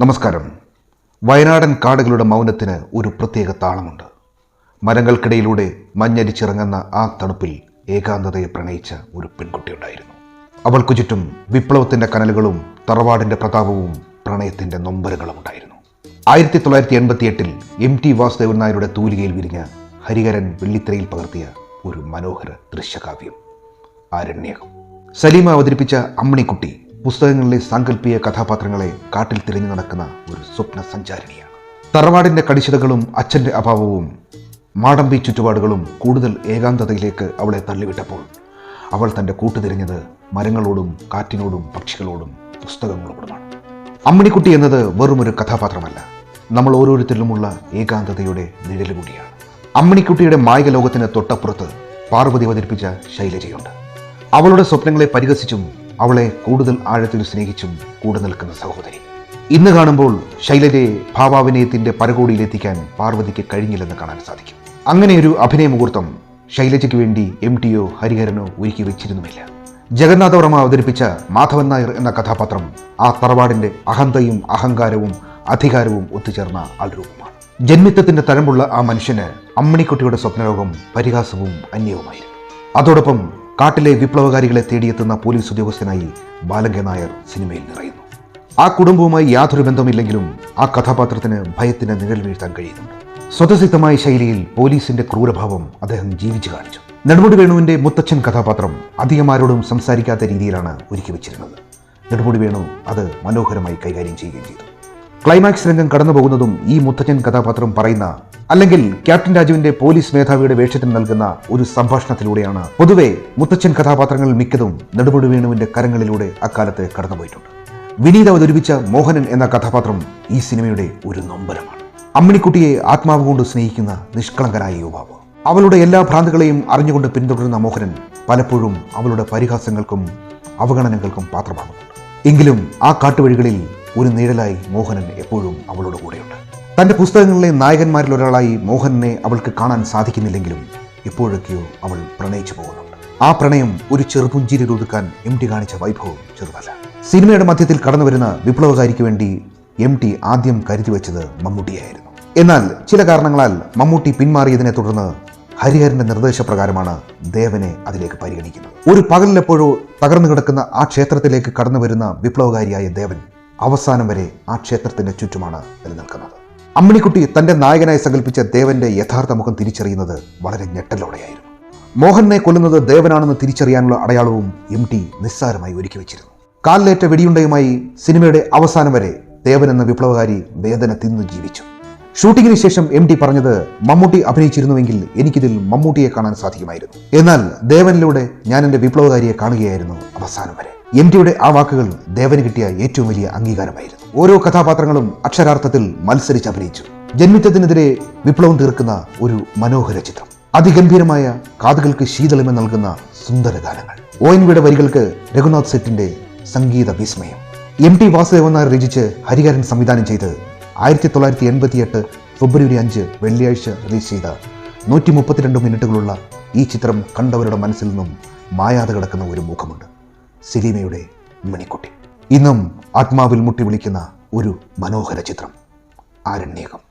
നമസ്കാരം. വയനാടൻ കാടുകളുടെ മൗനത്തിന് ഒരു പ്രത്യേക താളമുണ്ട്. മരങ്ങൾക്കിടയിലൂടെ മഞ്ഞരിച്ചിറങ്ങുന്ന ആ തണുപ്പിൽ ഏകാന്തതയെ പ്രണയിച്ച ഒരു പെൺകുട്ടിയുണ്ടായിരുന്നു. അവൾക്കു ചുറ്റും വിപ്ലവത്തിൻ്റെ കനലുകളും തറവാടിൻ്റെ പ്രതാപവും പ്രണയത്തിൻ്റെ നൊമ്പരങ്ങളും ഉണ്ടായിരുന്നു. 1988 MT വാസുദേവൻ നായരുടെ തൂലികയിൽ വിരിഞ്ഞ ഹരിഹരൻ വെള്ളിത്തിരയിൽ പകർത്തിയ ഒരു മനോഹര ദൃശ്യകാവ്യം ആരണ്യകം. സലീമ അവതരിപ്പിച്ച അമ്മിണിക്കുട്ടി പുസ്തകങ്ങളിലെ സാങ്കല്പിക കഥാപാത്രങ്ങളെ കാട്ടിൽ തിരഞ്ഞു നടക്കുന്ന ഒരു സ്വപ്ന സഞ്ചാരിണിയാണ്. തറവാടിൻ്റെ കടിശതകളും അച്ഛൻ്റെ അഭാവവും മാടമ്പി ചുറ്റുപാടുകളും കൂടുതൽ ഏകാന്തതയിലേക്ക് അവളെ തള്ളിവിട്ടപ്പോൾ അവൾ തൻ്റെ കൂട്ടുതിരിഞ്ഞത് മരങ്ങളോടും കാറ്റിനോടും പക്ഷികളോടും പുസ്തകങ്ങളോടുമാണ്. അമ്മിണിക്കുട്ടി എന്നത് വെറുമൊരു കഥാപാത്രമല്ല, നമ്മൾ ഓരോരുത്തരിലുമുള്ള ഏകാന്തതയുടെ നിഴല് കൂടിയാണ്. അമ്മിണിക്കുട്ടിയുടെ മായിക ലോകത്തിന് തൊട്ടപ്പുറത്ത് പാർവതി അവതരിപ്പിച്ച ശൈലജയുണ്ട്. അവളുടെ സ്വപ്നങ്ങളെ പരിഹസിച്ചും അവളെ കൂടുതൽ ആഴത്തിൽ സ്നേഹിച്ചും കൂടെ നിൽക്കുന്ന സഹോദരി. ഇന്ന് കാണുമ്പോൾ ശൈലജയെ ഭാവാഭിനയത്തിന്റെ പരകോടിയിലെത്തിക്കാൻ പാർവതിക്ക് കഴിഞ്ഞില്ലെന്ന് കാണാൻ സാധിക്കും. അങ്ങനെയൊരു അഭിനയ മുഹൂർത്തം ശൈലജയ്ക്ക് വേണ്ടി MTയോ ഹരിഹരനോ ഒരുക്കി വെച്ചിരുന്നുമില്ല. ജഗന്നാഥവർമ്മ അവതരിപ്പിച്ച മാധവൻ നായർ എന്ന കഥാപാത്രം ആ തറവാടിന്റെ അഹന്തയും അഹങ്കാരവും അധികാരവും ഒത്തുചേർന്ന ആൾരൂപമാണ്. ജന്മിത്വത്തിന്റെ തഴമ്പുള്ള ആ മനുഷ്യന് അമ്മിണിക്കുട്ടിയുടെ സ്വപ്നലോകം പരിഹാസവും അന്യവുമായിരുന്നു. അതോടൊപ്പം കാട്ടിലെ വിപ്ലവകാരികളെ തേടിയെത്തുന്ന പോലീസ് ഉദ്യോഗസ്ഥനായി ബാലങ്ക നായർ സിനിമയിൽ നിറയുന്നു. ആ കുടുംബവുമായി യാതൊരു ബന്ധമില്ലെങ്കിലും ആ കഥാപാത്രത്തിന് ഭയത്തിന് നിഴൽ വീഴ്ത്താൻ കഴിയുന്നുണ്ട്. സ്വതസിദ്ധമായ ശൈലിയിൽ പോലീസിന്റെ ക്രൂരഭാവം അദ്ദേഹം ജീവിച്ചു കാണിച്ചു. നെടുമുടി വേണുവിന്റെ മുത്തച്ഛൻ കഥാപാത്രം അധികമാരോടും സംസാരിക്കാത്ത രീതിയിലാണ് ഒരുക്കി വെച്ചിരുന്നത്. നെടുമുടി വേണു അത് മനോഹരമായി കൈകാര്യം ചെയ്യുകയും ചെയ്തു. ക്ലൈമാക്സ് രംഗം കടന്നു പോകുന്നതും ഈ മുത്തച്ഛൻ കഥാപാത്രം പറയുന്ന അല്ലെങ്കിൽ ക്യാപ്റ്റൻ രാജുവിന്റെ പോലീസ് മേധാവിയുടെ വേഷത്തിന് നൽകുന്ന ഒരു സംഭാഷണത്തിലൂടെയാണ്. പൊതുവെ മുത്തച്ഛൻ കഥാപാത്രങ്ങൾ മിക്കതും നെടുമുടി വേണുവിന്റെ കരങ്ങളിലൂടെ അക്കാലത്ത് കടന്നുപോയിട്ടുണ്ട്. വിനീത് അവതരിപ്പിച്ച മോഹനൻ എന്ന കഥാപാത്രം ഈ സിനിമയുടെ ഒരു നൊമ്പരമാണ്. അമ്മിണിക്കുട്ടിയെ ആത്മാവ് കൊണ്ട് സ്നേഹിക്കുന്ന നിഷ്കളങ്കനായ യുവാവ്. അവളുടെ എല്ലാ ഭ്രാന്തുകളെയും അറിഞ്ഞുകൊണ്ട് പിന്തുടരുന്ന മോഹനൻ പലപ്പോഴും അവളുടെ പരിഹാസങ്ങൾക്കും അവഗണനകൾക്കും പാത്രമാകുന്നുണ്ട്. എങ്കിലും ആ കാട്ടുവഴികളിൽ ഒരു നിഴലായി മോഹനൻ എപ്പോഴും അവളുടെ കൂടെയുണ്ട്. തൻ്റെ പുസ്തകങ്ങളിലെ നായകന്മാരിൽ ഒരാളായി മോഹനനെ അവൾക്ക് കാണാൻ സാധിക്കുന്നില്ലെങ്കിലും എപ്പോഴൊക്കെയോ അവൾ പ്രണയിച്ചു പോകുന്നുണ്ട്. ആ പ്രണയം ഒരു ചെറുപുഞ്ചിരിയിൽ ഒതുക്കാൻ MT കാണിച്ച വൈഭവം ചെറുതല്ല. സിനിമയുടെ മധ്യത്തിൽ കടന്നു വരുന്ന വിപ്ലവകാരിക്ക് വേണ്ടി MT ആദ്യം കരുതി വെച്ചത് മമ്മൂട്ടിയായിരുന്നു. എന്നാൽ ചില കാരണങ്ങളാൽ മമ്മൂട്ടി പിന്മാറിയതിനെ തുടർന്ന് ഹരിഹരന്റെ നിർദ്ദേശപ്രകാരമാണ് ദേവനെ അതിലേക്ക് പരിഗണിക്കുന്നത്. ഒരു പകലിലെപ്പോഴോ തകർന്നു കിടക്കുന്ന ആ ക്ഷേത്രത്തിലേക്ക് കടന്നു വരുന്ന വിപ്ലവകാരിയായ ദേവൻ അവസാനം വരെ ആ ക്ഷേത്രത്തിന്റെ ചുറ്റുമാണ് നിലനിൽക്കുന്നത്. അമ്മിണിക്കുട്ടി തന്റെ നായകനായി സങ്കല്പിച്ച ദേവന്റെ യഥാർത്ഥ മുഖം തിരിച്ചറിയുന്നത് വളരെ ഞെട്ടലോടെയായിരുന്നു. മോഹനെ കൊല്ലുന്നത് ദേവനാണെന്ന് തിരിച്ചറിയാനുള്ള അടയാളവും MT നിസ്സാരമായി ഒരുക്കി വെച്ചിരുന്നു. കാലിലേറ്റ വെടിയുണ്ടയുമായി സിനിമയുടെ അവസാനം വരെ ദേവൻ എന്ന വിപ്ലവകാരി വേദന തിന്നു ജീവിച്ചു. ഷൂട്ടിങ്ങിന് ശേഷം MT പറഞ്ഞത്, മമ്മൂട്ടി അഭിനയിച്ചിരുന്നുവെങ്കിൽ എനിക്കിതിൽ മമ്മൂട്ടിയെ കാണാൻ സാധിക്കുമായിരുന്നു. എന്നാൽ ദേവനിലൂടെ ഞാൻ എൻ്റെ വിപ്ലവകാരിയെ കാണുകയായിരുന്നു അവസാനം വരെ. MTയുടെ ആ വാക്കുകൾ ദേവന് കിട്ടിയ ഏറ്റവും വലിയ അംഗീകാരമായിരുന്നു. ഓരോ കഥാപാത്രങ്ങളും അക്ഷരാർത്ഥത്തിൽ മത്സരിച്ച് അഭിനയിച്ചു. ജന്മിത്വത്തിനെതിരെ വിപ്ലവം തീർക്കുന്ന ഒരു മനോഹര ചിത്രം. അതിഗംഭീരമായ കാതുകൾക്ക് ശീതളിമ നൽകുന്ന സുന്ദര ഗാനങ്ങൾ. ONVയുടെ വരികൾക്ക് രഘുനാഥ് സെറ്റിന്റെ സംഗീത വിസ്മയം. MT വാസുദേവൻ നായർ രചിച്ച് ഹരിഹരൻ സംവിധാനം ചെയ്ത് 1988 ഫെബ്രുവരി 5 വെള്ളിയാഴ്ച റിലീസ് ചെയ്ത 132 മിനിറ്റുകളുള്ള ഈ ചിത്രം കണ്ടവരുടെ മനസ്സിൽ നിന്നും മായാതെ കിടക്കുന്ന ഒരു മുഖമുണ്ട്. സലീമയുടെ അമ്മിണിക്കുട്ടി. ഇന്നും ആത്മാവിൽ മുട്ടി വിളിക്കുന്ന ഒരു മനോഹര ചിത്രം ആരണ്യകം.